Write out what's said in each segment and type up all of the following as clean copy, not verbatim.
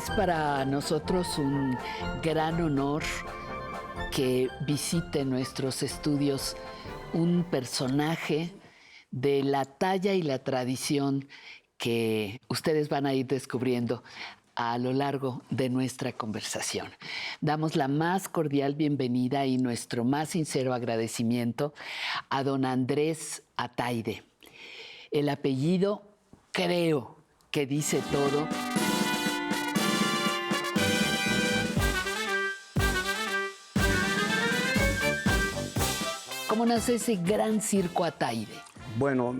Es para nosotros un gran honor que visite nuestros estudios un personaje de la talla y la tradición que ustedes van a ir descubriendo a lo largo de nuestra conversación. Damos la más cordial bienvenida y nuestro más sincero agradecimiento a don Andrés Ataide. El apellido creo que dice todo. ¿Cómo nace ese gran circo Ataide? Bueno,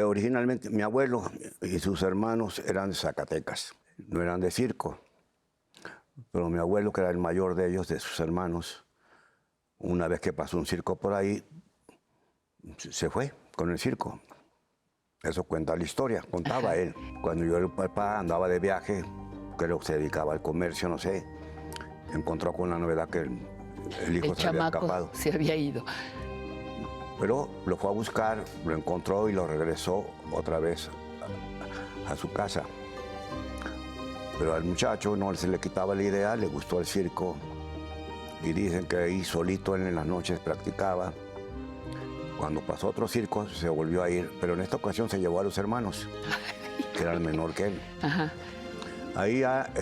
originalmente mi abuelo y sus hermanos eran de Zacatecas, no eran de circo. Pero mi abuelo, que era el mayor de ellos, de sus hermanos, una vez que pasó un circo por ahí, se fue con el circo. Eso cuenta la historia, contaba él. Cuando yo, el papá, andaba de viaje, creo que se dedicaba al comercio, no sé, encontró con la novedad que el hijo se había escapado. Se había ido. Pero lo fue a buscar, lo encontró y lo regresó otra vez a su casa. Pero al muchacho no se le quitaba la idea, le gustó el circo. Y dicen que ahí solito él en las noches practicaba. Cuando pasó otro circo se volvió a ir, pero en esta ocasión se llevó a los hermanos, que eran menor que él. Ajá. Ahí ya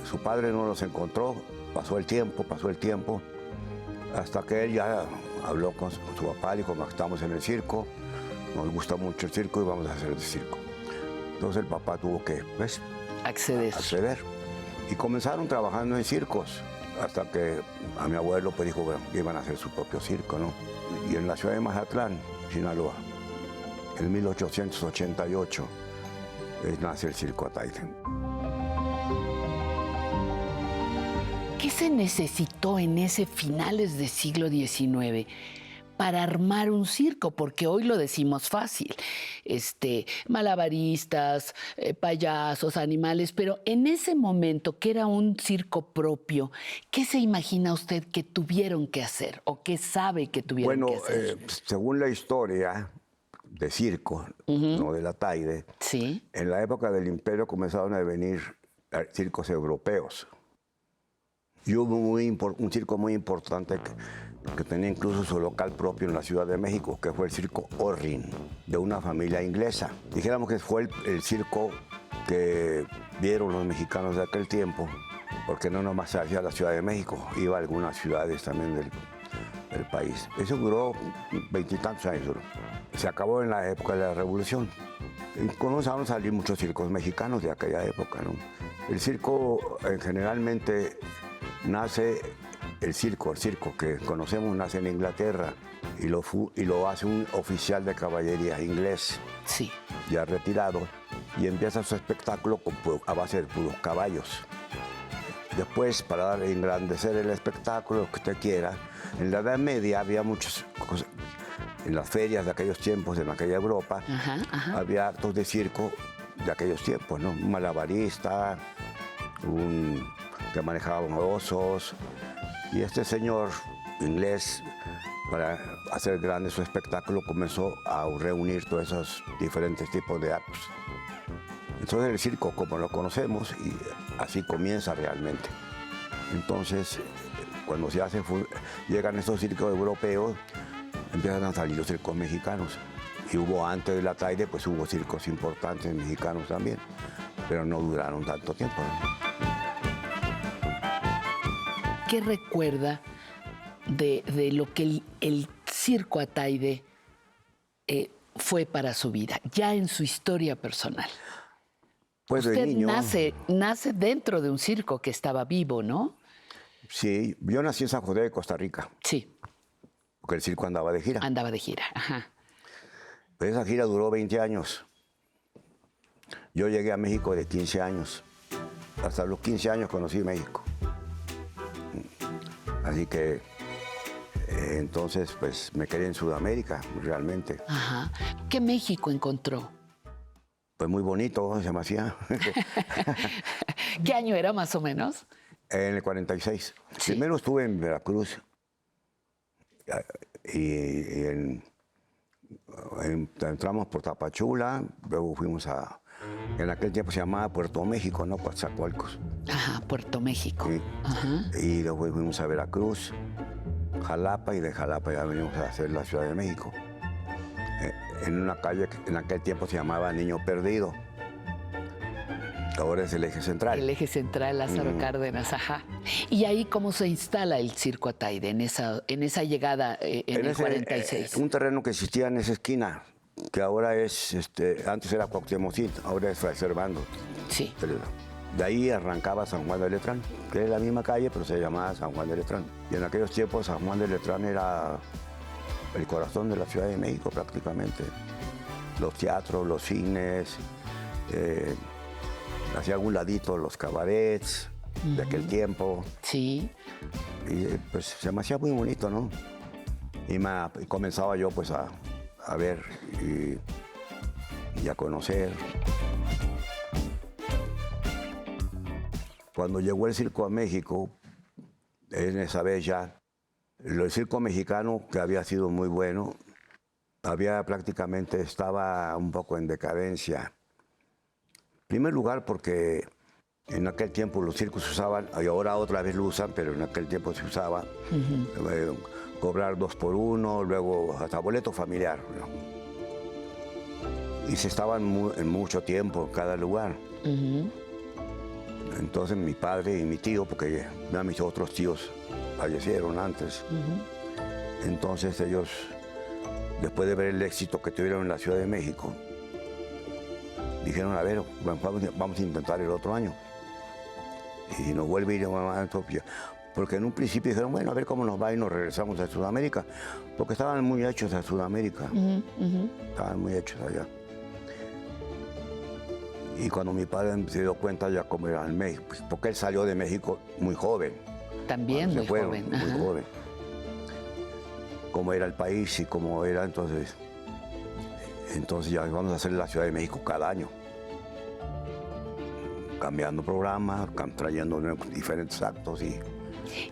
su padre no los encontró, pasó el tiempo, hasta que él ya habló con su papá y dijo, estamos en el circo, nos gusta mucho el circo y vamos a hacer el circo. Entonces el papá tuvo que, pues, acceder. Y comenzaron trabajando en circos, hasta que a mi abuelo pues dijo, bueno, iban a hacer su propio circo, ¿no? Y en la ciudad de Mazatlán, Sinaloa, en 1888, nace el circo Ataide. ¿Qué se necesitó en ese finales del siglo XIX para armar un circo? Porque hoy lo decimos fácil, malabaristas, payasos, animales, pero en ese momento que era un circo propio, ¿qué se imagina usted que tuvieron que hacer o qué sabe que tuvieron que hacer? Según la historia de circo, no de la Ataide, ¿Sí? En la época del Imperio comenzaron a venir circos europeos. Y hubo un circo muy importante que tenía incluso su local propio en la Ciudad de México, que fue el circo Orrin, de una familia inglesa. Dijéramos que fue el circo que vieron los mexicanos de aquel tiempo, porque no nomás se hacía la Ciudad de México, iba a algunas ciudades también del país. Eso duró 20 y tantos años. Se acabó en la época de la Revolución. Y comenzaron a salir muchos circos mexicanos de aquella época, ¿no? El circo generalmente nace, el circo que conocemos nace en Inglaterra y lo hace un oficial de caballería inglés, Sí. ya retirado, y empieza su espectáculo a base de puros caballos. Después, para engrandecer el espectáculo, lo que usted quiera, en la Edad Media había muchas cosas. En las ferias de aquellos tiempos, en aquella Europa, había actos de circo de aquellos tiempos, ¿no? Un malabarista, que manejaba osos, y este señor inglés, para hacer grande su espectáculo, comenzó a reunir todos esos diferentes tipos de actos. Entonces el circo, como lo conocemos, y así comienza realmente. Entonces, cuando llegan estos circos europeos, empiezan a salir los circos mexicanos. Y hubo antes de la Ataide, pues hubo circos importantes mexicanos también, pero no duraron tanto tiempo, ¿no? ¿Qué recuerda de lo que el circo Ataide fue para su vida, ya en su historia personal? Pues de Usted niño, nace dentro de un circo que estaba vivo, ¿no? sí, yo nací en San José de Costa Rica, Sí, porque el circo andaba de gira. andaba de gira. Ajá. Pero esa gira duró 20 años. Yo llegué a México de 15 años. Hasta los 15 años conocí México. Así que entonces pues me quedé en Sudamérica realmente. Ajá. ¿Qué México encontró? Pues muy bonito se me hacía. ¿Qué año era más o menos? En el 46. Sí. Primero estuve en Veracruz y entramos por Tapachula, luego fuimos a En aquel tiempo se llamaba Puerto México, ¿no? Coatzacoalcos. Ajá, Puerto México. Sí. Ajá. Y luego fuimos a Veracruz, Jalapa, y de Jalapa ya venimos a hacer la Ciudad de México. En una calle que en aquel tiempo se llamaba Niño Perdido. Ahora es el eje central. El eje central, Lázaro Cárdenas, ajá. ¿Y ahí cómo se instala el Circo Ataide en esa llegada en el 46? Un terreno que existía en esa esquina, que ahora es, antes era Cuauhtémoc, ahora es Fray Servando. Sí. De ahí arrancaba San Juan de Letrán, que es la misma calle, pero se llamaba San Juan de Letrán. Y en aquellos tiempos San Juan de Letrán era el corazón de la Ciudad de México prácticamente. Los teatros, los cines, hacia algún ladito los cabarets de aquel tiempo. Sí. Y pues se me hacía muy bonito, ¿no? Y comenzaba yo pues a ver y a conocer. Cuando llegó el circo a México, en esa vez ya, el circo mexicano, que había sido muy bueno, estaba un poco en decadencia. En primer lugar porque en aquel tiempo los circos se usaban, y ahora otra vez lo usan, pero en aquel tiempo se usaba cobrar 2 por 1, luego hasta boleto familiar, ¿no? Y se estaban en mucho tiempo en cada lugar. Entonces mi padre y mi tío, porque ya mis otros tíos fallecieron antes, entonces ellos, después de ver el éxito que tuvieron en la Ciudad de México, dijeron, a ver, vamos a intentar el otro año. Y nos vuelve a ir a mamá, porque en un principio dijeron, bueno, a ver cómo nos va y nos regresamos a Sudamérica, porque estaban muy hechos a Sudamérica, estaban muy hechos allá. Y cuando mi padre se dio cuenta ya cómo era en México, pues, porque él salió de México muy joven. También muy joven. Muy joven. Cómo era el país y cómo era, entonces ya vamos a hacer la Ciudad de México cada año. Cambiando programas, trayendo diferentes actos y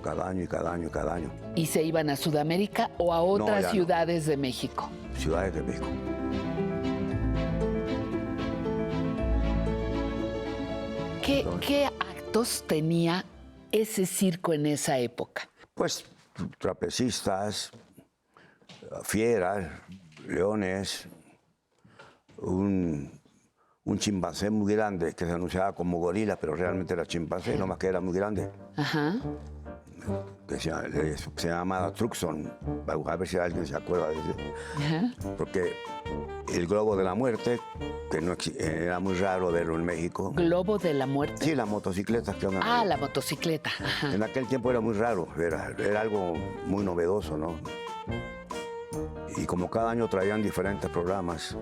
cada año y cada año y cada año. ¿Y se iban a Sudamérica o a otras ciudades de México? Ciudades de México. ¿Qué actos tenía ese circo en esa época? Pues trapecistas, fieras, leones, un chimpancé muy grande que se anunciaba como gorila, pero realmente era chimpancé, nomás que era muy grande. Ajá. Que se llamaba Truxon, a ver si alguien se acuerda de eso. Ajá. Porque el globo de la muerte, que no era muy raro verlo en México. ¿Globo de la muerte? Sí, las motocicletas que andan. Ah, la motocicleta. Ajá. En aquel tiempo era muy raro, era algo muy novedoso, ¿no? Y como cada año traían diferentes programas,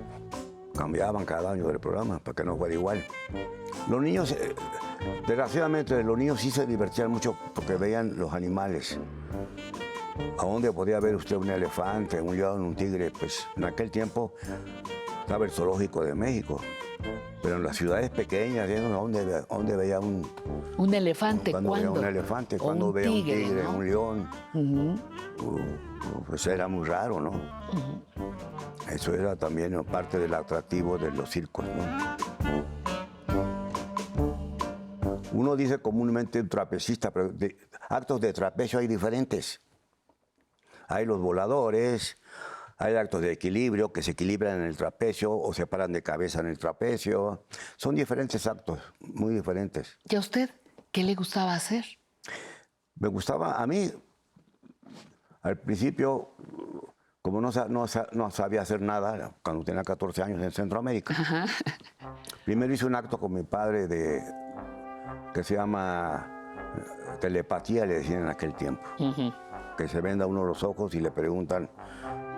cambiaban cada año del programa para que no fuera igual. Los niños, desgraciadamente, los niños sí se divertían mucho porque veían los animales. ¿A dónde podía ver usted un elefante, un león, un tigre? Pues en aquel tiempo estaba el zoológico de México. Pero en las ciudades pequeñas, ¿dónde veía un elefante? ¿Cuándo veía un elefante? ¿Cuándo veía un tigre, ¿no? Un león? Pues era muy raro, ¿no? Eso era también parte del atractivo de los circos, ¿no? Uno dice comúnmente un trapecista, pero actos de trapecio hay diferentes. Hay los voladores, hay actos de equilibrio que se equilibran en el trapecio o se paran de cabeza en el trapecio. Son diferentes actos, muy diferentes. ¿Y a usted qué le gustaba hacer? Me gustaba, a mí, al principio, como no sabía hacer nada, cuando tenía 14 años en Centroamérica, primero hice un acto con mi padre que se llama telepatía, le decían en aquel tiempo. Que se venda uno los ojos y le preguntan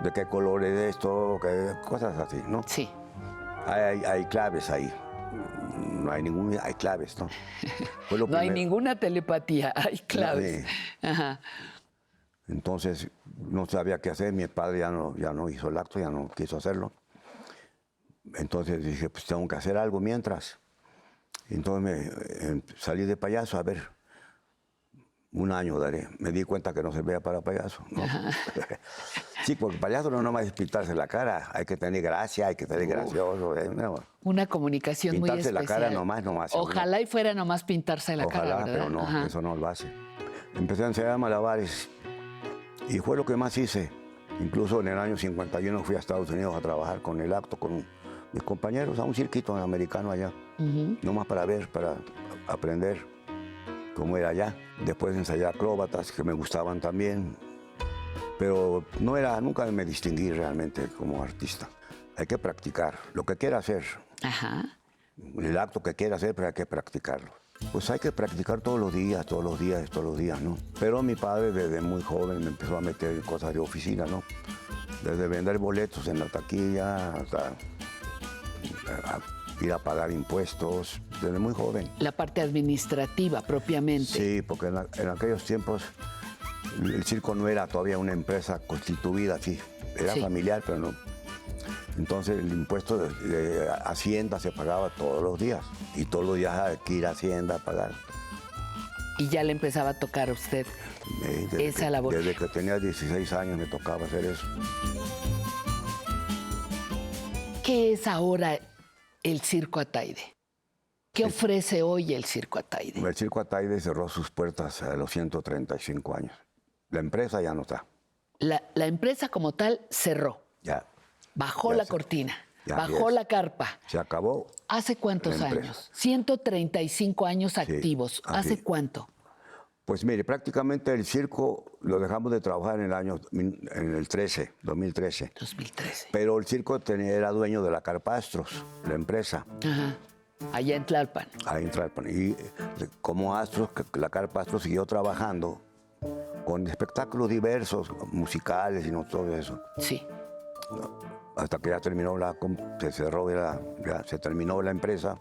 de qué color es esto, cosas así, ¿no? Sí. Hay claves ahí. No hay hay claves, ¿no? No hay ninguna telepatía, hay claves. Ajá. Entonces, no sabía qué hacer. Mi padre ya no hizo el acto, ya no quiso hacerlo. Entonces dije, pues tengo que hacer algo mientras. Entonces salí de payaso, a ver, un año daré. Me di cuenta que no servía para payaso, ¿no? Sí, porque payaso no nomás es pintarse la cara, hay que tener gracia, hay que tener gracioso. No. Una comunicación muy Pintarse especial. la cara nomás. Ojalá y fuera nomás pintarse la cara, Ojalá, ¿verdad? pero no, Ajá. eso no lo hace. Empecé a enseñar malabares y fue lo que más hice. Incluso en el año 51 fui a Estados Unidos a trabajar con el acto, con mis compañeros, a un circuito americano allá. Nomás para ver, para aprender cómo era allá. Después ensayé acróbatas que me gustaban también. Pero nunca me distinguí realmente como artista. Hay que practicar lo que quiera hacer. Ajá. El acto que quiera hacer, pero hay que practicarlo. Pues hay que practicar todos los días, ¿no? Pero mi padre desde muy joven me empezó a meter en cosas de oficina, ¿no? Desde vender boletos en la taquilla hasta ir a pagar impuestos, desde muy joven. La parte administrativa propiamente. Sí, porque en aquellos tiempos el circo no era todavía una empresa constituida así. Era Sí. familiar, pero no. Entonces el impuesto de Hacienda se pagaba todos los días. Y todos los días hay que ir a Hacienda a pagar. Y ya le empezaba a tocar a usted esa labor. Desde que tenía 16 años me tocaba hacer eso. ¿Qué es ahora el Circo Ataide? ¿Qué ofrece hoy el Circo Ataide? El Circo Ataide cerró sus puertas a los 135 años. La empresa ya no está. La empresa como tal cerró, Ya. bajó Ya la se- cortina, ya, bajó yes. la carpa. Se acabó. ¿Hace cuántos La empresa. años? 135 años activos. así. ¿Hace cuánto? Pues mire, prácticamente el circo lo dejamos de trabajar en el 2013. 2013. Pero el circo era dueño de la Carpa Astros, la empresa, Ajá. Allá en Tlalpan. ahí en Tlalpan. Y como Astros, la Carpa Astros siguió trabajando con espectáculos diversos, musicales y no todo eso. Sí. Hasta que ya terminó se cerró, ya se terminó la empresa,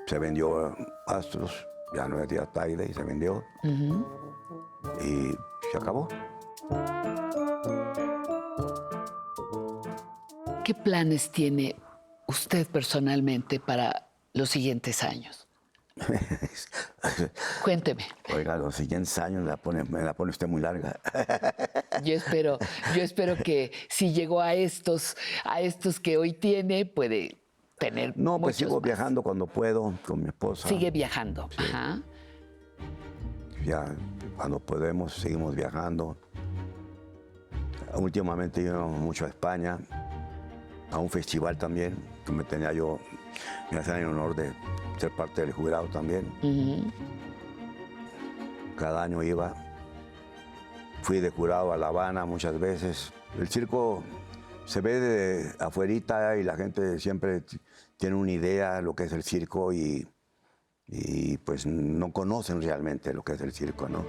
se vendió Astros, ya no es Ataide y se vendió. Y se acabó. ¿Qué planes tiene usted personalmente para los siguientes años? Cuénteme. Oiga, los siguientes años me la pone usted muy larga. Yo espero que si llegó a estos que hoy tiene, puede tener No, pues muchos sigo más. viajando cuando puedo con mi esposa. Sigue viajando. Sí. Ajá. Ya cuando podemos seguimos viajando. Últimamente íbamos mucho a España, a un festival también, que me hacían el honor de ser parte del jurado también. Cada año iba. Fui de jurado a La Habana muchas veces. El circo se ve de afuerita y la gente siempre tiene una idea de lo que es el circo y pues no conocen realmente lo que es el circo, ¿no?